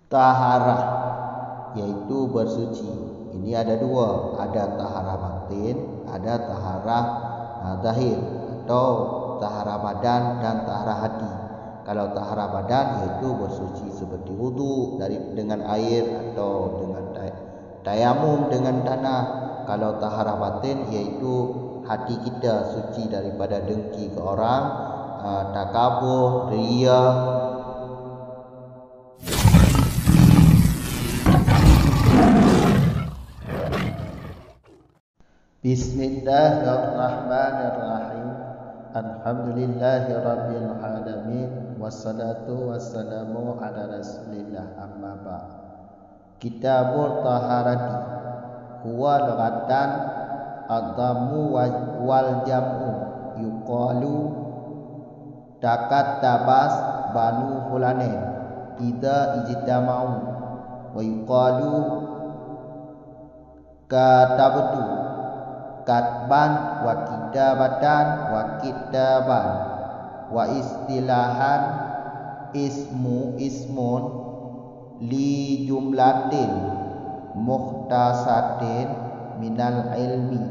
taharah, yaitu bersuci. Ini ada dua, ada taharah batin, ada taharah zahir atau taharah badan dan taharah hati. Kalau taharah badan yaitu bersuci seperti wudu dengan air atau dengan tayamum dengan tanah. Kalau taharah batin yaitu hati kita suci daripada dengki ke orang, takabur, riya. Bismillahirrahmanirrahim. Alhamdulillahirabbil alamin wassalatu wassalamu ala Rasulillah amma ba'd. Kitabul taharati huwa lughatan ad-dhammu wal jam'u yuqalu takattabas banu fulanin idza ijtama'u wa yuqalu katabtu katban wa kitabatan wa kitaban wa istilahan ismun li jumlatin mukhtasatin minal ilmi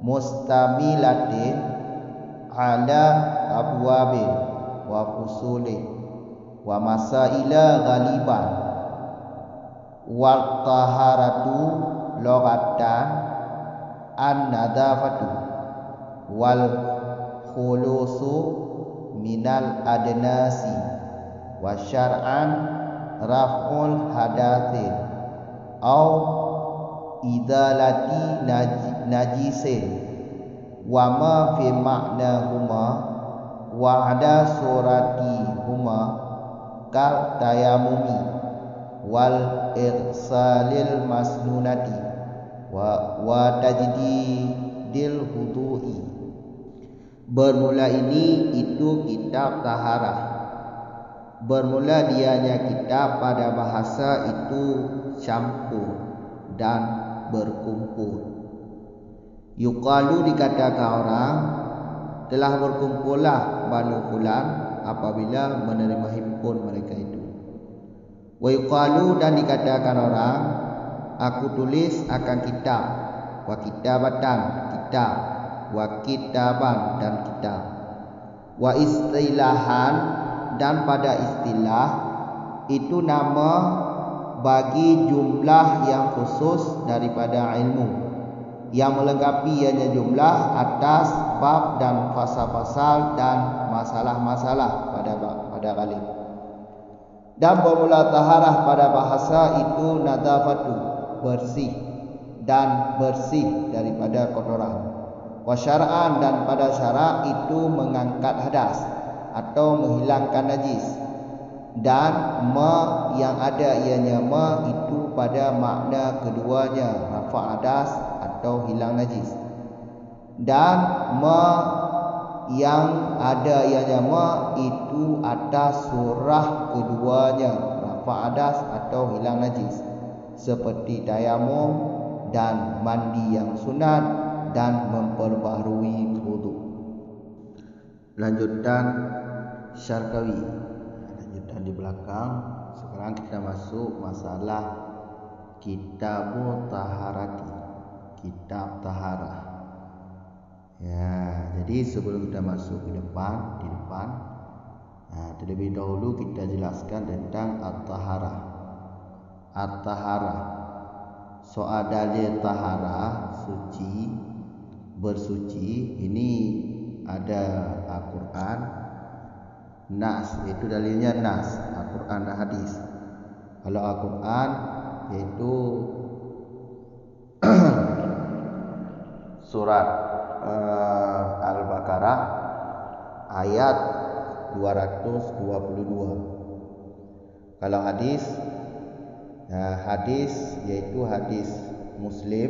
mustamilatin ala abwabin wa fusulin wa masaila ghaliban wa taharatu lughatan an-nadafatu wal khulusu minal adnasi wa syar'an raf'ul hadatsin au idalati najisin wa ma fi ma'nahuma wa ada suratihuma kal tayamumi wal irsalil masnunati wa tajdidil wudu'i. Bermula ini itu kitab taharah. Bermula dianya kitab pada bahasa itu campur dan berkumpul. Yuqalu dikatakan orang telah berkumpullah Banu Fulan apabila menerima himpun mereka itu. Wa yuqalu dan dikatakan orang aku tulis akan kitab, wa kitabatan kitab, wa kitaban dan kitab, wa istilahan dan pada istilah itu nama bagi jumlah yang khusus daripada ilmu yang melengkapi ianya jumlah atas bab dan pasal-pasal dan masalah-masalah pada kali. Dan bermula taharah pada bahasa itu nadafatu bersih dan bersih daripada kotoran. Wa syar'an dan pada syarak itu mengangkat hadas atau menghilangkan najis. Dan ma yang ada ianya ma itu pada makna keduanya rafa' hadas atau hilang najis. Dan ma yang ada ianya ma itu atas surah keduanya rafa' hadas atau hilang najis, seperti tayamum dan mandi yang sunat dan memperbaharui wudu. Lanjutan Syarqawi. Lanjutan di belakang. Sekarang kita masuk masalah Kitabul Taharati, kitab taharah. Ya, jadi sebelum kita masuk di depan, terlebih dahulu kita jelaskan tentang at-taharah. At-taharah, soal dalil taharah, suci, bersuci. Ini ada Al-Quran, nas, itu dalilnya nas, Al-Quran dan hadis. Kalau Al-Quran yaitu surat Al-Baqarah ayat 222. Kalau hadis yaitu hadis Muslim,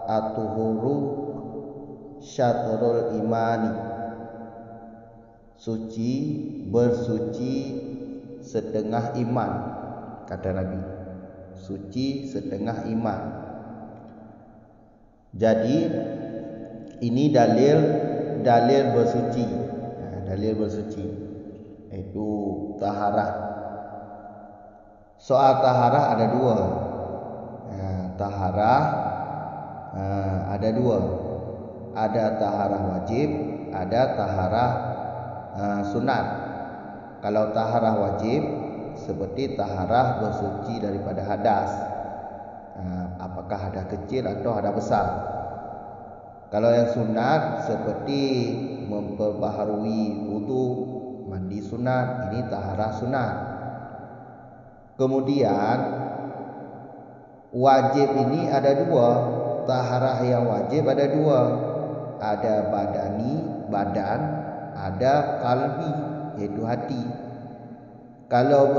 at-tuhuru syatrul imani, suci, bersuci setengah iman, kata Nabi. Suci setengah iman. Jadi ini dalil bersuci. Dalil bersuci. yaitu taharah. Soal taharah ada dua. Taharah ada dua. Ada taharah wajib, ada taharah sunat. Kalau taharah wajib seperti taharah bersuci daripada hadas, apakah hadas kecil atau hadas besar. Kalau yang sunat seperti memperbaharui wudu, mandi sunat, ini taharah sunat. Kemudian wajib ini ada dua. Taharah yang wajib ada dua. Ada badani, badan, ada kalbi, yaitu hati. Kalau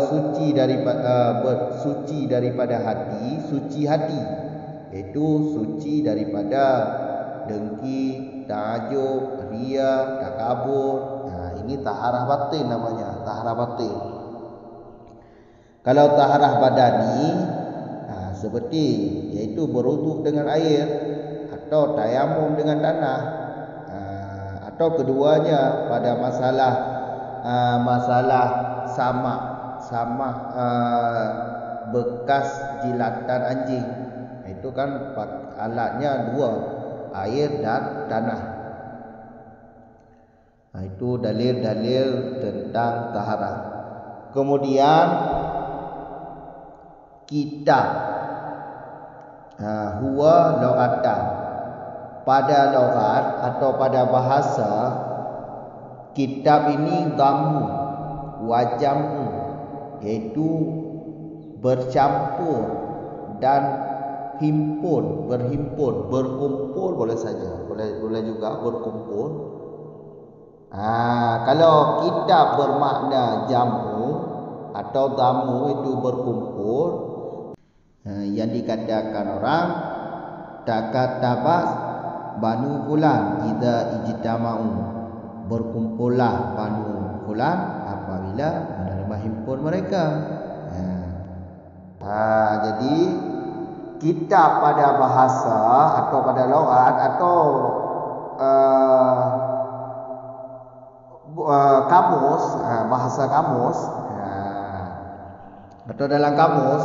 suci daripada hati, suci hati, yaitu suci daripada dengki, ta'ajub, riya, takabur. Ini taharah batin namanya, taharah batin. Kalau taharah badani seperti yaitu berwuduk dengan air atau tayamum dengan tanah, atau keduanya pada masalah sama bekas jilatan anjing. Itu kan alatnya dua, air dan tanah. Itu dalil-dalil tentang taharah. Kemudian kitab huwa lughatan. Pada lughat atau pada bahasa, kitab ini gamu wajamu, yaitu bercampur dan berhimpun, berkumpul boleh saja, boleh juga berkumpul. Kalau kitab bermakna jamu atau gamu, itu berkumpul, yang dikatakan orang takatabas Banu Fulan idza ijtama'u, berkumpullah Banu Fulan apabila menerima himpun mereka. Jadi kitab pada bahasa atau pada lughat atau kamus, bahasa kamus, atau dalam kamus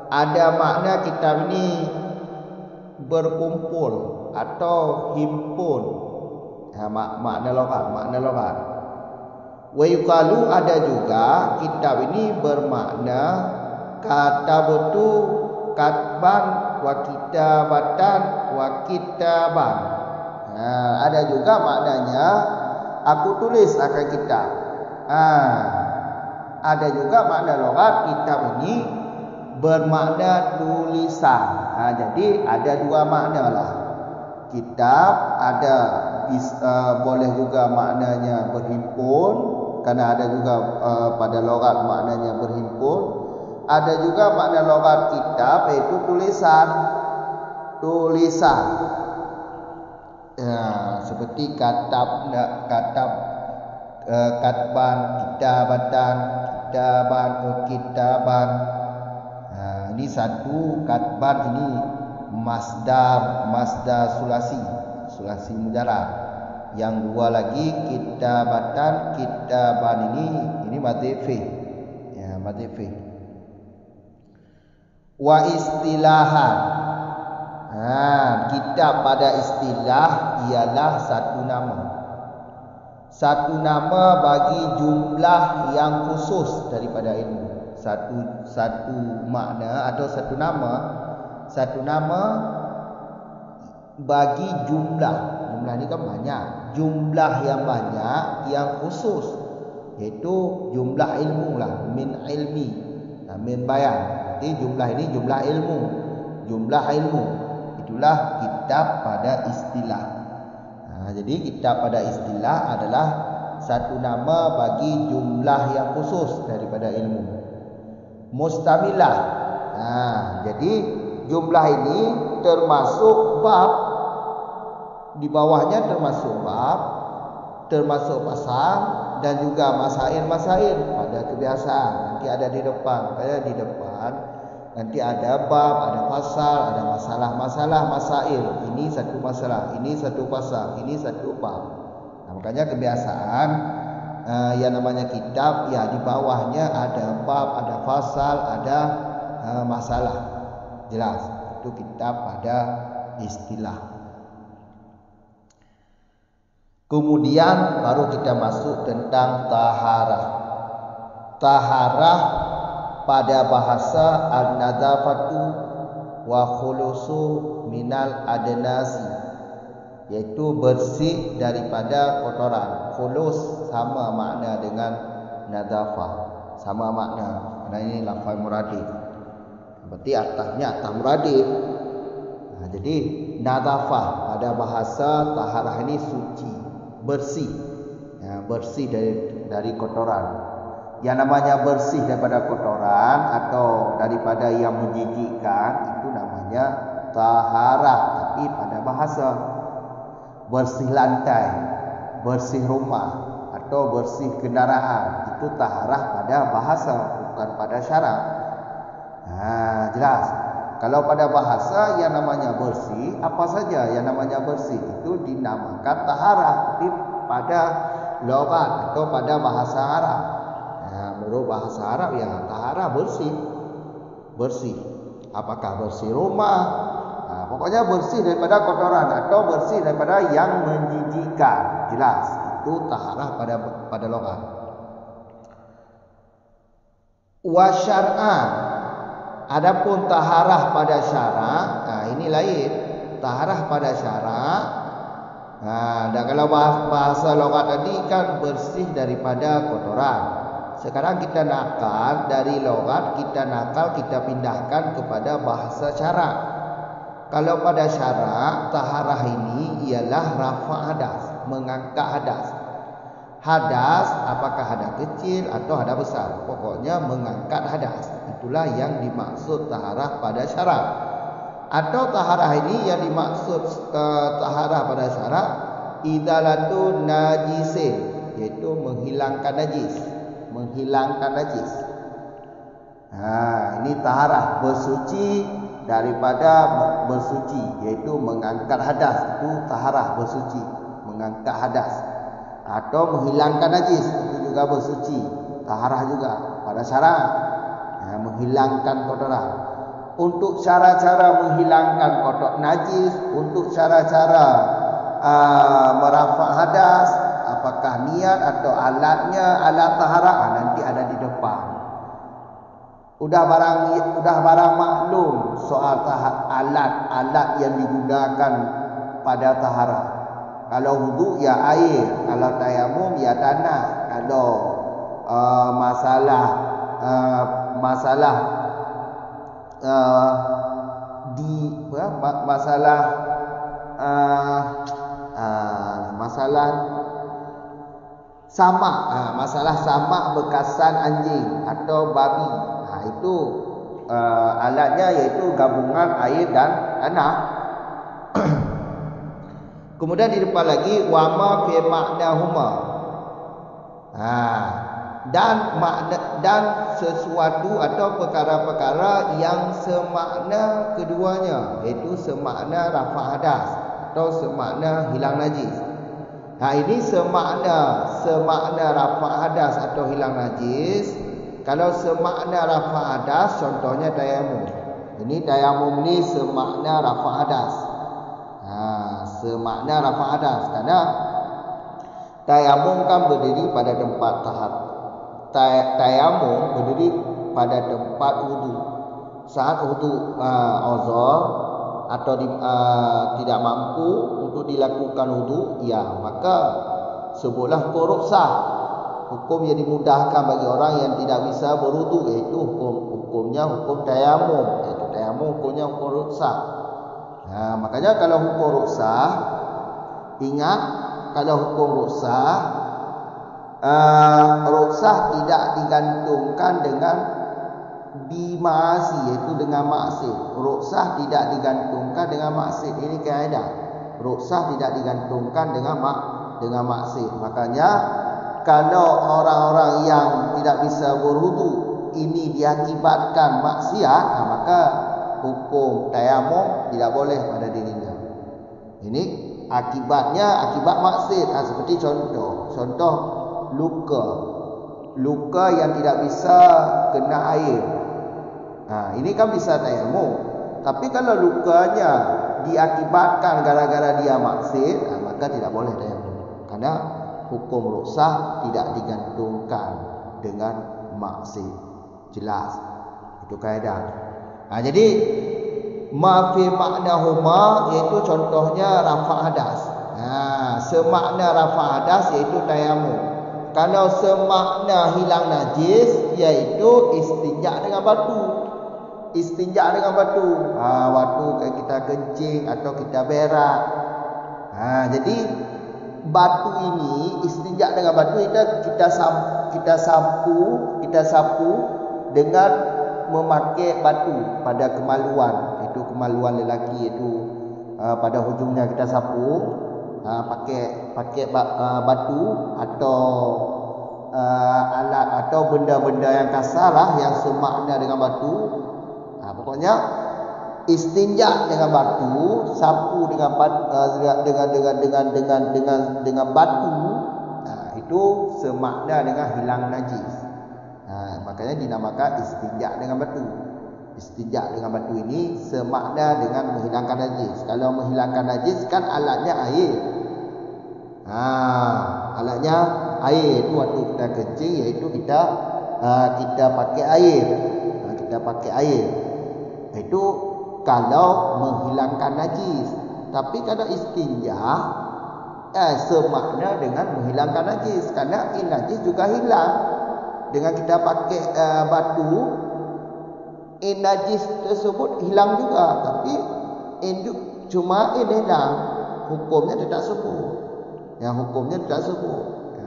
ada makna kitab ini berkumpul atau himpun. Makna lughat. Wa yuqalu, ada juga kitab ini bermakna katabtu katban wa kitabatan wa kitaban. Ada juga maknanya aku tulis akan kitab. Ada juga makna lughat kitab ini bermakna tulisan. Jadi ada dua makna lah. Kitab ada boleh juga maknanya berhimpun, karena ada juga pada lughat maknanya berhimpun. Ada juga makna lughat kitab yaitu tulisan. Seperti katban, kitabatan, kitaban. Ini satu katban, ini masdar sulasi mujarrad. Yang dua lagi kitaban ini madzhaf fi'il. Madzhaf fi'il. Wa istilahan. Kitab pada istilah ialah satu nama bagi jumlah yang khusus daripada ilmu. Satu makna atau satu nama bagi jumlah ni kan banyak, jumlah yang banyak yang khusus, yaitu jumlah ilmu lah, min ilmi, min bayan. Jadi jumlah ini jumlah ilmu, itulah kitab pada istilah. Jadi kitab pada istilah adalah satu nama bagi jumlah yang khusus daripada ilmu. Mustamilah. Jadi jumlah ini termasuk bab, di bawahnya termasuk bab, termasuk pasal dan juga masail pada kebiasaan. Nanti ada di depan, nanti ada bab, ada pasal, ada masalah, masail. Ini satu masalah, ini satu pasal, ini satu bab. Makanya kebiasaan yang namanya kitab, ya di bawahnya ada bab, ada fasal, ada masalah. Jelas, itu kitab pada istilah. Kemudian baru kita masuk tentang taharah. Taharah pada bahasa an-nadzafatu wa khulusu minal adnasi, yaitu bersih daripada kotoran. Khulus sama makna dengan nadzafah, sama makna. Karena ini lafaz muradif, berarti atasnya atas muradif. Jadi nadzafah pada bahasa taharah ini suci, bersih, bersih dari kotoran. Yang namanya bersih daripada kotoran atau daripada yang menjijikkan, itu namanya taharah. Tapi pada bahasa, bersih lantai, bersih rumah, atau bersih kendaraan, itu taharah pada bahasa, bukan pada syarak. Jelas. Kalau pada bahasa yang namanya bersih, apa saja yang namanya bersih itu dinamakan taharah. Tapi pada lughat atau pada bahasa Arab, menurut bahasa Arab, ya taharah bersih. Bersih. Apakah bersih rumah? Pokoknya bersih daripada kotoran atau bersih daripada yang menjijikkan. Jelas, itu taharah pada lughat. Wa syar'an, adapun taharah pada syarak, ini lain. Taharah pada syarak, dan kalau bahasa lughat tadi kan bersih daripada kotoran. Sekarang kita nakal dari lughat, kita pindahkan kepada bahasa syarak. Kalau pada syarak, taharah ini ialah rafa' hadas, mengangkat hadas. Hadas, apakah hadas kecil atau hadas besar, pokoknya mengangkat hadas. Itulah yang dimaksud taharah pada syarak. Atau taharah ini yang dimaksud taharah pada syarak, idalatu najisin, yaitu menghilangkan najis. Menghilangkan najis. Ini taharah bersuci daripada bersuci, yaitu mengangkat hadas. Itu taharah bersuci, mengangkat hadas. Atau menghilangkan najis, itu juga bersuci, taharah juga pada syarak, menghilangkan kotoran. Untuk cara-cara menghilangkan kotor najis, untuk cara-cara merafa' hadas, apakah niat atau alatnya, alat taharah, nanti ada di depan. Udah barang maklum soal alat yang digunakan pada taharah. Kalau wudu ya air, kalau tayamum ya tanah. Kalau masalah samak, masalah samak bekasan anjing atau babi, itu alatnya yaitu gabungan air dan tanah. Kemudian di depan lagi wama fi ma'nahuma, dan sesuatu atau perkara-perkara yang semakna keduanya, yaitu semakna rafa' hadas atau semakna hilang najis. Ini semakna rafa' hadas atau hilang najis. Kalau semakna rafa' hadas, contohnya tayamum. Ini tayamum ni semakna rafa' hadas. Semakna rafa' hadas, karena tayamum kan berdiri pada tempat tayamum berdiri pada tempat wudu. Saat wudu uzur atau tidak mampu untuk dilakukan wudu, ya maka sebuah rukhsah, hukum yang dimudahkan bagi orang yang tidak bisa berwudu, yaitu hukumnya hukum tayamum, yaitu tayamum hukumnya hukum rukhsah. Makanya kalau hukum rukhsah, ingat, kalau hukum rukhsah tidak digantungkan dengan bima'asi, yaitu dengan maksud. Rukhsah tidak digantungkan dengan maksud. Ini kaedah. Rukhsah tidak digantungkan dengan maksud. Makanya kalau orang-orang yang tidak bisa berwudu ini diakibatkan maksiat, maka hukum tayamum tidak boleh pada dirinya. Ini akibatnya akibat maksud. Seperti contoh luka yang tidak bisa kena air. Ini kan bisa tayamum. Tapi kalau lukanya diakibatkan gara-gara dia maksiat, maka tidak boleh tayamum. Karena hukum rukhsah tidak digantungkan dengan maksiat. Jelas. Itu kaidah. Jadi ma fi maknahuma iaitu contohnya rafa' hadas. Semakna rafa' hadas iaitu tayamum. Kalau semakna hilang najis iaitu istinja dengan batu. Istinja dengan batu. Waktu kita kencing atau kita berak. Jadi batu ini, istinja dengan batu itu kita sapu dengan memakai batu pada kemaluan. Itu kemaluan lelaki itu pada hujungnya kita sapu pakai batu atau alat atau benda-benda yang kasar lah yang semakna dengan batu. Pokoknya istinja dengan batu, sapu dengan batu, itu semakna dengan hilang najis. Makanya dinamakan istinja dengan batu. Istinja dengan batu ini semakna dengan menghilangkan najis. Kalau menghilangkan najis kan alatnya air. Alatnya air itu waktu kita kencing iaitu kita pakai air. Kita pakai air. Itu kalau menghilangkan najis. Tapi kalau istinja semakna dengan menghilangkan najis, karena najis juga hilang dengan kita pakai batu. Najis tersebut hilang juga, tapi cuma hilang, hukumnya tidak sebut. Hukumnya tidak sebut.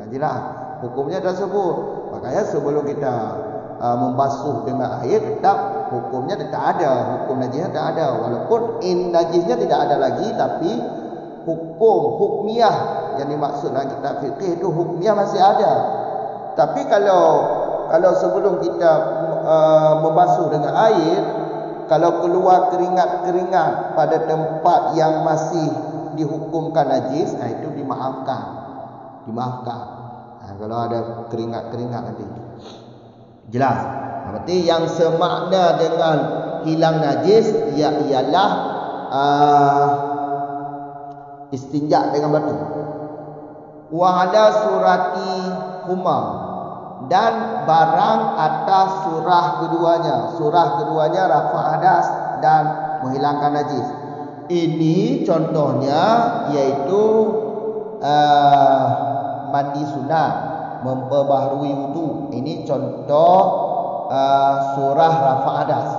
Jelas, hukumnya tidak sebut. Makanya sebelum kita membasuh dengan air, tetap hukumnya tidak ada, hukum najisnya tidak ada. Walaupun najisnya tidak ada lagi, tapi hukmiyah yang dimaksud dalam kitab fikih itu hukmiyah masih ada. Tapi kalau sebelum kita membasuh dengan air, kalau keluar keringat-keringat pada tempat yang masih dihukumkan najis, itu dimaafkan. Kalau ada keringat-keringat nanti. Jelas. Berarti yang semakna dengan hilang najis ialah istinja dengan batu. Wa ala surati huma, dan barang atas surah keduanya rafa' hadas dan menghilangkan najis. Ini contohnya yaitu mandi sunat, memperbaharui wudu. Ini contoh surah rafa' hadas.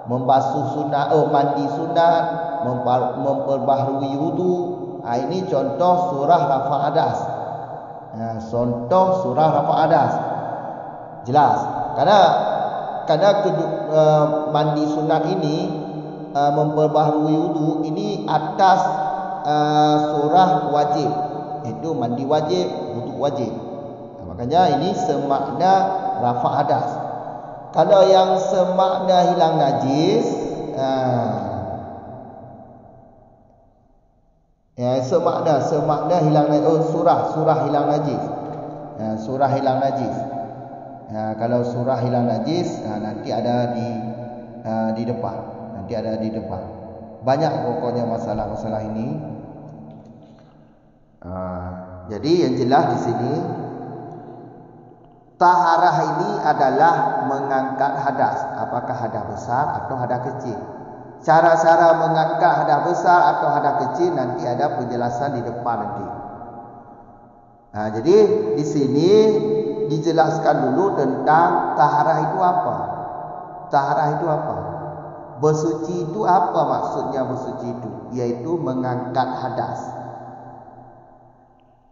Membasuh sunat, mandi sunat, memperbaharui wudu. Ini contoh surah rafa' hadas. Contoh surah rafa' hadas. Jelas. Karena mandi sunat ini, memperbaharui wudu ini atas surah wajib. Itu mandi wajib, wudu wajib. Makanya ini semakna rafa' hadas. Kalau yang semakna hilang najis, semakna hilang najis. Surah hilang najis. Surah hilang najis. Kalau surah hilang najis, nanti ada di depan. Nanti ada di depan. Banyak pokoknya masalah-masalah ini. Jadi yang jelas di sini, taharah ini adalah mengangkat hadas. Apakah hadas besar atau hadas kecil? Cara-cara mengangkat hadas besar atau hadas kecil nanti ada penjelasan di depan nanti. Jadi di sini dijelaskan dulu tentang taharah itu apa. Taharah itu apa? Bersuci itu apa maksudnya bersuci itu? Yaitu mengangkat hadas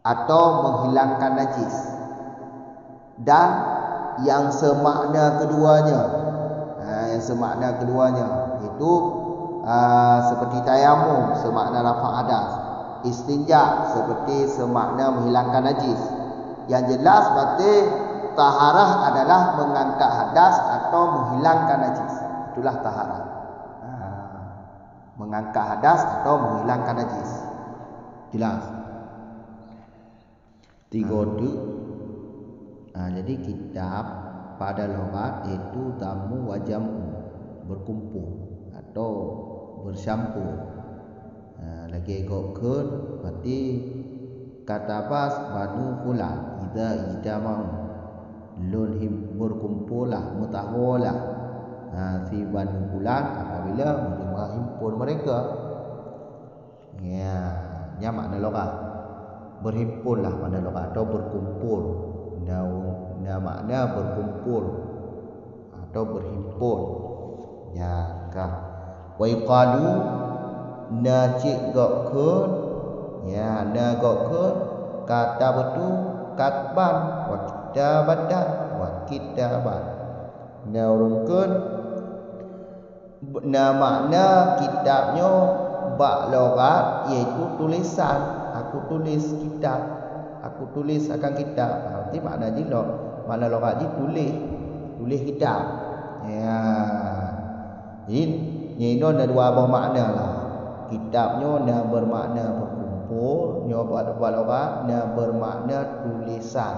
atau menghilangkan najis. Dan yang semakna keduanya, itu seperti tayamum semakna rafa' hadas, istinja seperti semakna menghilangkan najis. Yang jelas berarti taharah adalah mengangkat hadas atau menghilangkan najis. Itulah taharah. Mengangkat hadas atau menghilangkan najis. Jelas. 3 Jadi kitab pada logat itu tamu wajamu, berkumpul atau bercampur. Lagi gokkeun berarti katabas banu fulan idza ijtama'u lun berkumpullah mutahwalah si banu fulan apabila himpun mereka. Ya, nya makna logat berhimpunlah pada logat atau berkumpul. Nah makna berkumpul atau berhimpun. Ya kah. Wa qalu na cik gokkeun, ya na gokkeun kata betul katban wa kitabatan wa kitaban. Na urungkeun na makna kitabnya bak logat iaitu tulisan. Aku tulis kitab, aku tulis akan kitab. Berarti makna jilok, makna logat ji tulis kitab. Ya. Jadi ini ada dua buah makna lah. Kitabnya na bermakna berkumpul, nya buat logat na bermakna tulisan.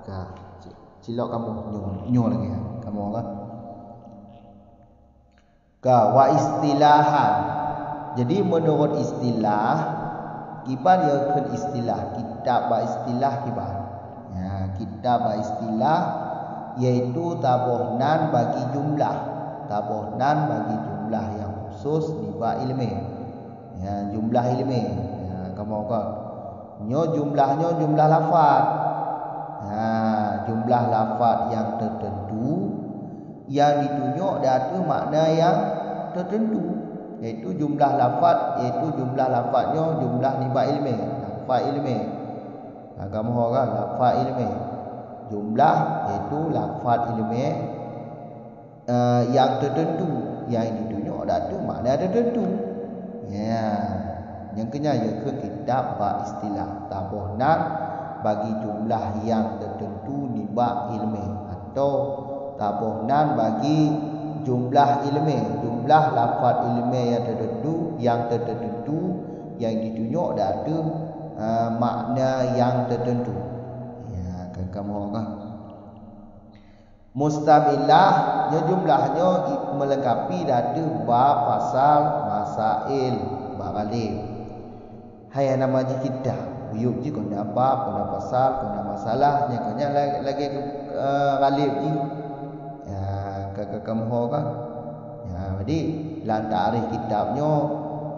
Ka, cilok kamu nyo lagi ya. Kamu kan? Ka wa istilahan. Jadi menurut istilah kiban ya kan istilah kitab ba istilah kiban. Ya, kitab ba istilah yaitu tabohnan bagi jumlah. Tabohnan bagi jumlah yang khusus di ba ilmu. Ya, jumlah ilmu. Ya, kamu kan. Nyo jumlahnya jumlah lafaz. Ha, jumlah lafaz yang tertentu yang ditunjuk ada makna yang tertentu, yaitu jumlah lafaz, yaitu jumlah lafaznya jumlah niba ilmi, lafaz ilmi. Kamu orang lafaz ilmi. Jumlah yaitu lafaz ilmi yang tertentu, yang ditunjuk ada makna tertentu. Ya. Yang kena ya ke kitab ba istilah tabohnan bagi jumlah yang tertentu niba ilmi atau tabohnan bagi jumlah ilmi, jumlah lafaz ilmi yang tertentu yang ditunjuk ada makna yang tertentu. Ya, kan kamu kan. Mustamilah nya jumlahnya melengkapi ada bab, fasal, masail, baghalib. Hai nama ji kitab, uyuk ji kena bab, kena fasal, kena masalah, nya kena lagi ghalib ji. Ya, kamu kan. Ya, jadi lan tarikh kitabnya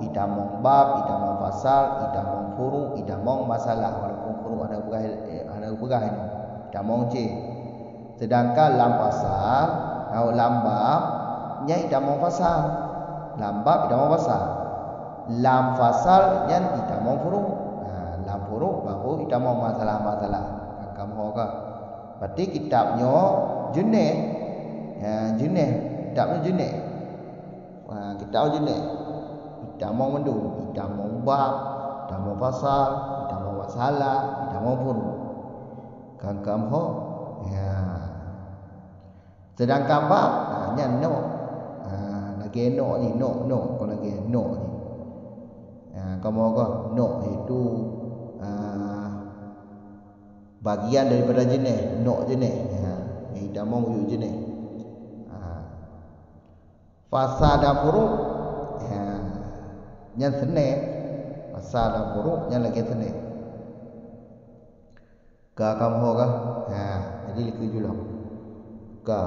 idamong bab, idamong fasal, idamong furu, idamong masalah. Walaupun furu ada berah ini. Idamong C. Sedangkan lam fasal atau lam bab nya idamong fasal. Lam bab idamong fasal. Lam fasal nya idamong furu. Lam furu baru idamong masalah-masalah. Kamu kan. Berarti kitabnya jenis. Ya, jenis kitabnya jenis. Kitab jenis. Idamong mendu, idamong bab, idamong fasal, idamong masalah, idamong furu. Kan kamu ya. Sedangkan bab nya no. Lagi no ni no kalau lagi no ni. Ya, kamu kan no itu bagian daripada jenis, no jenis. Ya, idamong yu jenis. Fasal dan furu ya, yang senang. Fasal dan furu yang lagi senang. Ka kamu kan ya, jadi liku jula. Ka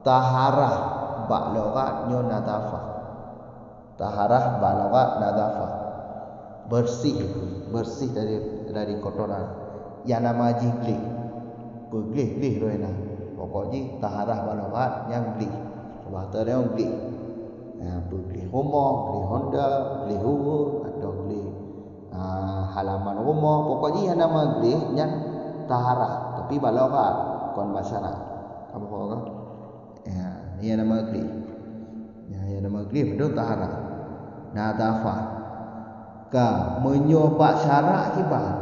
taharah ba logat nyo nadafa. Taharah ba logat nadafa. Bersih dari kotoran. Yang nama jigli. Glih roena. Pokoknya taharah ba logat yang glih. Bahasa dia beli, beli rumah, beli Honda, beli huru atau beli halaman rumah. Pokoknya yang nama beli yang taharah. Tapi balawat kon masyarakat. Kamu tahu kan? Ya, ini nama beli. Ya, yang nama beli betul taharah. Nadafah. Ka menyoba syarak kibar.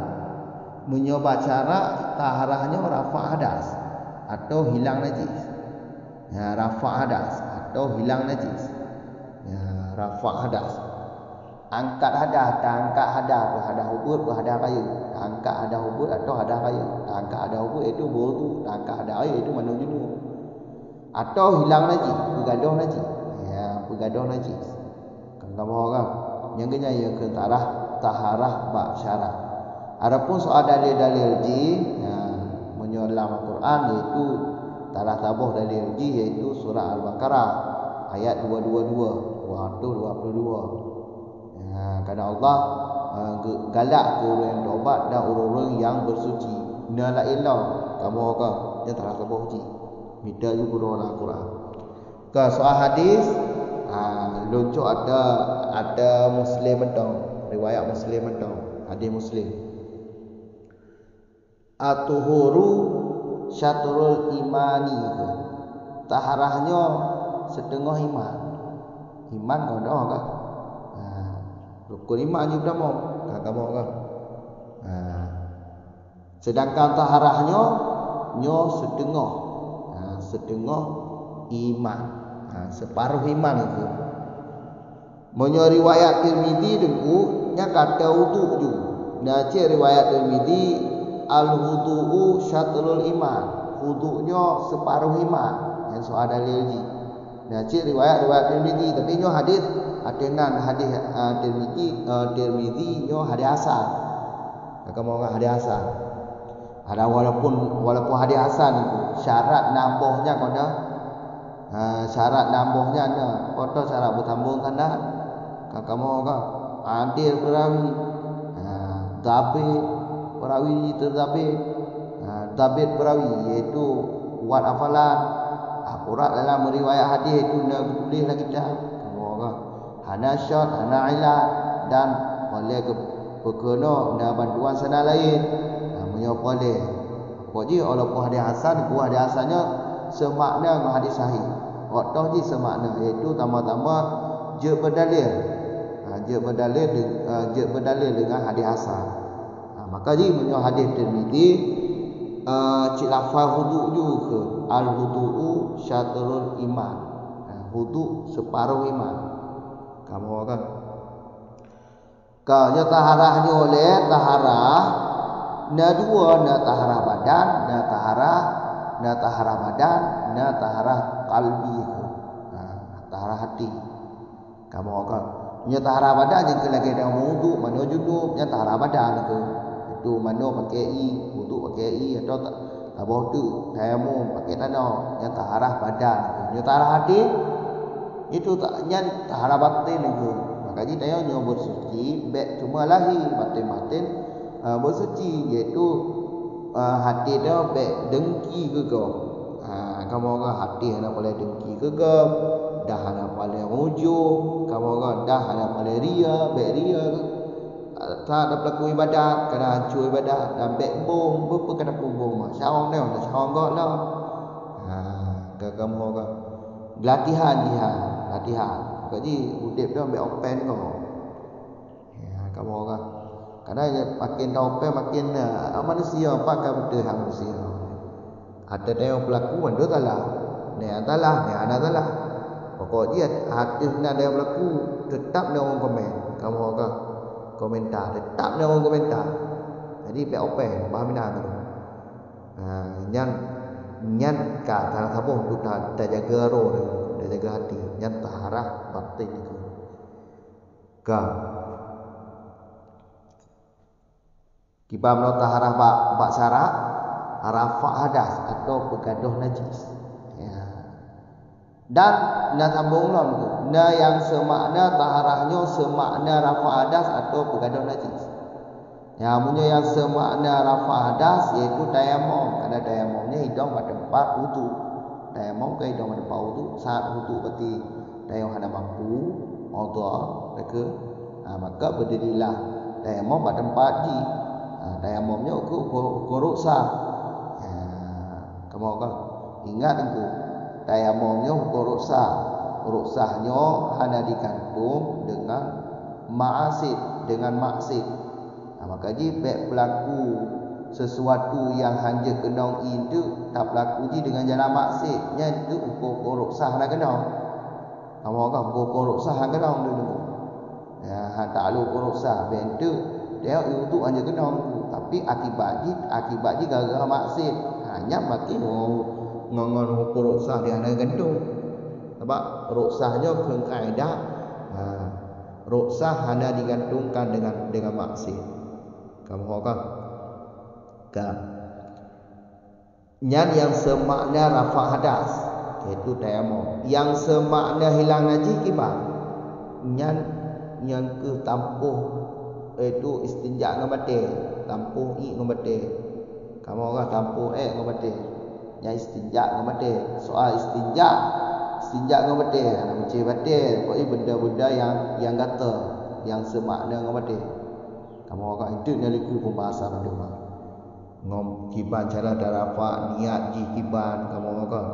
Menyoba syarak taharahnya rafa hadas atau hilang najis. Ya, rafa' hadas atau hilang najis. Ya, rafa' hadas. Angkat hadas, tak angkat hadas, hadas ubud, hadas kayu. angkat ada hubud atau ada air. Angkat ada hubud itu wudu, angkat ada air itu mandi junub. Atau hilang najis, bergaduh najis. Ya, bergaduh najis. Kamu orang yang kena ya ke taharah bab syarat. Adapun soal dalil-dalil ji, ya, menyolam Al-Quran iaitu talah tabuh dalil ji iaitu surah Al-Baqarah ayat 222, 222. Kerana Allah galak ke orang yang taubat dan orang-orang yang bersuci. La ilah kamu orang yang telah terpuji. Minta juga dalam Al-Quran. Ke soal hadis, lucu ada Muslim mentang, riwayat Muslim mentang, hadis Muslim. At-tuhuru syatrul imani. Taharahnya setengah iman. Iman kau dah kan? Rukun iman juga mau kamu kan. Sedangkan taharahnya setengah. Setengah iman. Separuh iman itu. Menyo riwayat Tirmizi dengku nya kata wudu ju. Nah, riwayat Tirmizi al-wudu'u syatrul iman. Wudu'nya separuh iman. Yang soal dalil ji. Nah, riwayat Tirmizi tapi nyo hadis dengan hadis Tirmizi nyo hadis hasan. Kamu orang hadis hasan. Ada walaupun hadis hasan itu syarat nambahnya kena syarat nambahnya ada. Foto syarat bertambung kena kamu orang adil perawi. Dabit perawi terzabit. Dabit perawi iaitu kuat hafalan. Akurat dalam meriwayat hadis itu nak tulislah kita. Kamu orang hana syad, hana ilat dan boleh berkena dan bantuan sana lain. Namanya boleh. Pokoknya walaupun hadis hasan, hadis hasannya semakna dengan hadis sahih. Waktu je semakna iaitu tambah-tambah je berdalil. Je berdalil dengan hadis hasan. Maka je menyo hadis Tirmizi cik lafaz wudu juga al-wudu'u syatrul iman. Wudu separuh iman. Kamu kan kalau taharahnya oleh taharah na dua, na taharah badan, na taharah badan, na taharah qalbi. Taharah hati. Kamu kan nya taharah badan yang lagi ada wudu mana junub, nya taharah badan ke itu mana pakai wudu pakai atau tabah tu tayamum pakai tanah, nya taharah badan. Nya taharah hati itu taknya taharah batin itu. Makanya dia nyo bersuci baik cuma lahir batin bersuci iaitu hati dia baik dengki ke kau. Kamu orang hati hanya boleh dengki ke kau, dah hanya boleh hujung, kamu orang dah hanya boleh ria, baik ria ke. Tak ada pelaku ibadat, kena hancur ibadat dan baik bom, berapa kena bom syawang dia, dah syawang kau lah. Kamu orang latihan. Jadi udip dia ambil open kau. Kamu orang. Karena makin open makin manusia pakai betul manusia. Ada yang berlaku ada salah. Ni ada salah. Pokoknya hati ni ada yang berlaku tetap dia orang komen. Kamu orang komentar tetap dia orang komentar. Jadi ambil open faham dah tu. Nyan kata sabuh tu tak jaga roh dia jaga hati, nyan taharah batin itu. Kibam no taharah bak syarat rafa hadas atau bergaduh najis. Dan nak sambung lah tu. Na yang semakna taharahnya semakna rafa hadas atau bergaduh najis. Punya yang semakna rafa hadas iaitu tayamum. Karena tayamumnya hidung pada tempat wudu. Tayamum ke hidung pada tempat wudu. Saat wudu berarti tayamum hanya mampu Allah mereka. Maka berdirilah tayamum pada tempat ji. Tayamumnya ukur ruksah. Kamu kan ingat itu. Tayamumnya ukur ruksah. Ruksahnya hanya dikantum dengan ma'asid, dengan maksud. Maka ji baik berlaku sesuatu yang hanya kenong itu tak berlaku ji dengan jalan maksudnya itu ukur ruksah nak kenong. Kamu kan ukur ruksah nak kenong dulu. Tak lalu ukur ruksah bentuk dia itu hanya kenong tak tapi akibat gara-gara maksiat. Hanya mati ngongon hukum ruksah dia nak gendung. Sebab ruksahnya ke kaedah ruksah hanya digantungkan dengan maksiat. Kamu kan? Nyan yang semakna rafa hadas iaitu tayamum. Yang semakna hilang najis kibar. Nyan yang ke tampuh iaitu istinja dengan batil, tampuh dengan batil. Kamu orang tampuh dengan batil. Yang istinja dengan batil. Soal istinja dengan batil, nak mencuci batil, pokoknya benda-benda yang kata, yang semakna dengan batil. Kamu orang itu nyaliku pembahasan ada ngom kiban cara darafa niat ji kiban kamu orang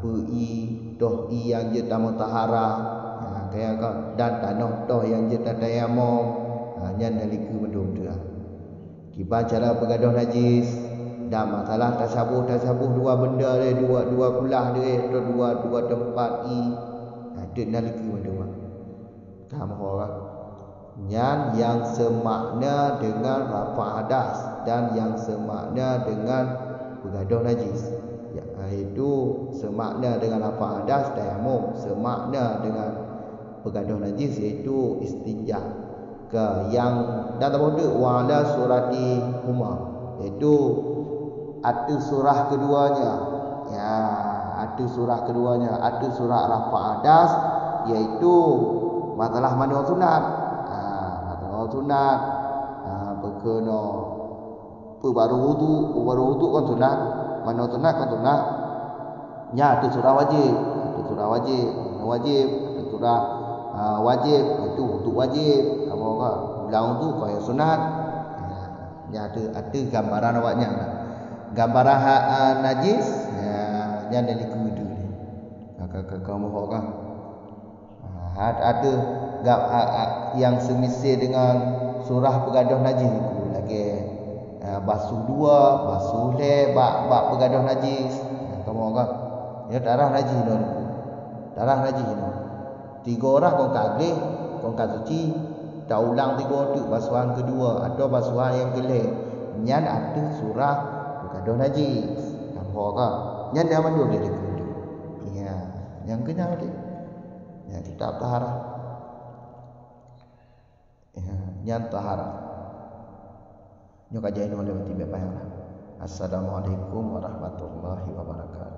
pi doh yang je tamu tahara kaya kan dan tanah doh yang je tayamum nyan nyaliku medum tu kiban cara bergaduh najis dan masalah tasabuh dua benda dia dua kulah dia atau dua tempat ada nyaliku medum kamu orang nyan yang semakna dengan rafa hadas dan yang semakna dengan bergaduh najis, iaitu semakna dengan rafa hadas tayamum, semakna dengan bergaduh najis iaitu istinja. Ke yang dan terbuka wala surati huma, iaitu ada surah keduanya, ada surah keduanya, ada surah rafa hadas iaitu masalah mandi sunat. Sunat berkena baru wudu kan sunat, mana sunat kan sunat. Nya ada surah wajib, ada surah wajib, itu wudu wajib. Kamu kan ulang wudu kaya sunat. Nya ada gambaran awaknya. Gambaran najis nya dari kudu ni. Kamu kan ada yang semisal dengan surah bergaduh najis itu lagi basuh dua, basuh le bak bergaduh najis. Kamu kan ya darah najis tu. Darah najis tu. 3 orang kau kagih, kau suci, dah ulang 3 waktu basuhan kedua atau basuhan yang kelih. Nyan ada surah bergaduh najis. Kamu kan nyan dah mandu dia kudu. Ya, yang kena dia. Ya kitab taharah. Nyan taharah. Nyo kajian oleh tiba payah. Assalamualaikum warahmatullahi wabarakatuh.